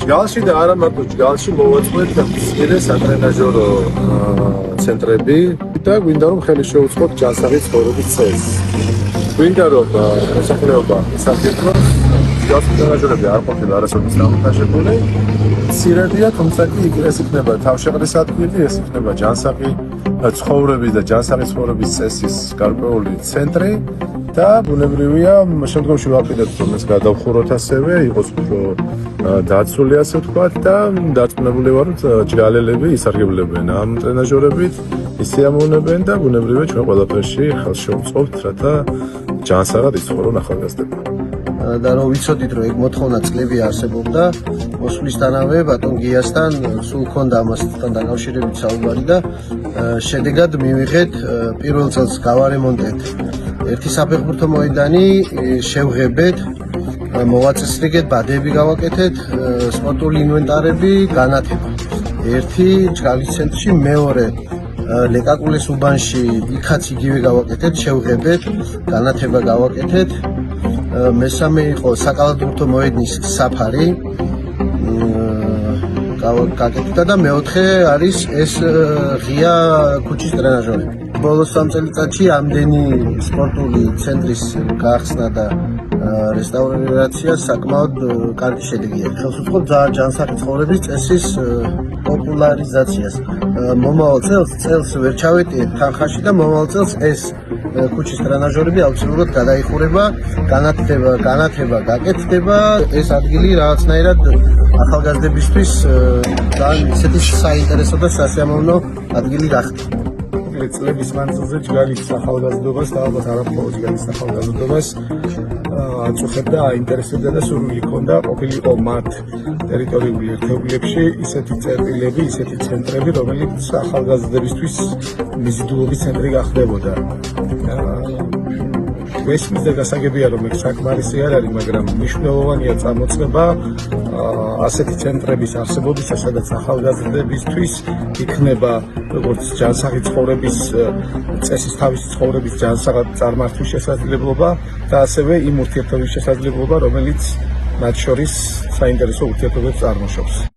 ჯგალში და არა მარტო ჯგალში მოვაწყვეთ მცირე სატრენაჟორო ცენტრები და გვინდა რომ ხელი შეუწყოთ ჯანსაღი ცხოვრების წესს. გვინდა რომ მოსახლეობა საფრთხეს ჯგალში ტრენაჟორები არ ყოფილა არასოდეს დამონტაჟებული. მცირედია, თუმცა კი ეს იქნება თავშეყრის ადგილი, ეს იქნება ჯანსაღი ცხოვრების და ჯანსაღი ცხოვრების წესის გარკვეული ცენტრი. და ბუნებრივია შემდგომში ვაპირებთ რომ ეს გადავხუროთ ასევე იყოს უფრო დაცული ასე ვთქვათ და დარწმუნებული ვარ რომ ჯგალელები ისარგებლებენ ამ ტრენაჟორებით ისეამოვნებენ და ბუნებრივია ჩვენ ყველაფერში ხელს შევუწყობთ რათა ჯანსაღად იცხოვრონ ახალგაზრდები და რომ ვიცოდით რომ ეგ მოთხოვნა წლები არსებობდა მოსვლისთანავე ბატონ გიასთან სულ ჰქონდა ამასთან დაკავშირებით საუბარი და შედეგად მივიღეთ პირველ წელს გავარემონტეთ ერთი საფეხბურთო მოედანი შევღებეთ, მოვაწესრიგეთ, ბადეები გავაკეთეთ, სპორტული ინვენტარები, განათება. ერთი ჯგალის ცენტრში, მეორე ლეკაკულეს უბანში იქაც იგივე გავაკეთეთ, შევღებეთ, განათება გავაკეთეთ. მესამე იყო საკალათბურთო მოედნის საფარი. გაკეთდა და მეოთხე არის ეს ღია ქუჩის ტრენაჟორები. ბოლოს 3 წელიწადში ამდენი სპორტული ცენტრის გახსნა და რესტავრაცია საკმაოდ კარგი შედეგია. ხელს უწყობს ჯანსაღი ცხოვრების წესის პოპულარიზაციას. მომავალ წელს ვერ ჩავეტიეთ თანხაში და მომავალ წელს ეს ქუჩის ტრენაჟორები აუცილებლად გადაიხურება, განათება გაკეთდება. ეს ადგილი რაღაცნაირად ახალგაზრდებისთვის ძალიან ისეთი საინტერესო და სასიამოვნო ადგილი გახდა. წლების მანძილზე ჯგალის ახალგაზრდობას და ალბათ არა მხოლოდ ჯგალის ახალგაზრდობას აწუხებდა, აინტერესებდა და სურვილი ჰქონდა ყოფილიყო მათ ტერიტორიული ერთეულებში ისეთი წერტილები, ისეთი ცენტრები, რომელიც ახალგაზრდებისთვის მიზიდულობის ცენტრი გახდებოდა. ესმის და გასაგებია რომ ეს საკმარისი არ არის, მაგრამ მნიშვნელოვანია წამოწყება ასეთი ცენტრების არსებობისა, სადაც ახალგაზრდებისთვის იქნება როგორც ჯანსაღი ცხოვრების წესის თავისი ცხოვრების ჯანსაღად წარმართვის შესაძლებლობა და ასევე იმ ურთიერთობის შესაძლებლობა, რომელიც მათ შორის საინტერესო ურთიერთობებს წარმოშობს.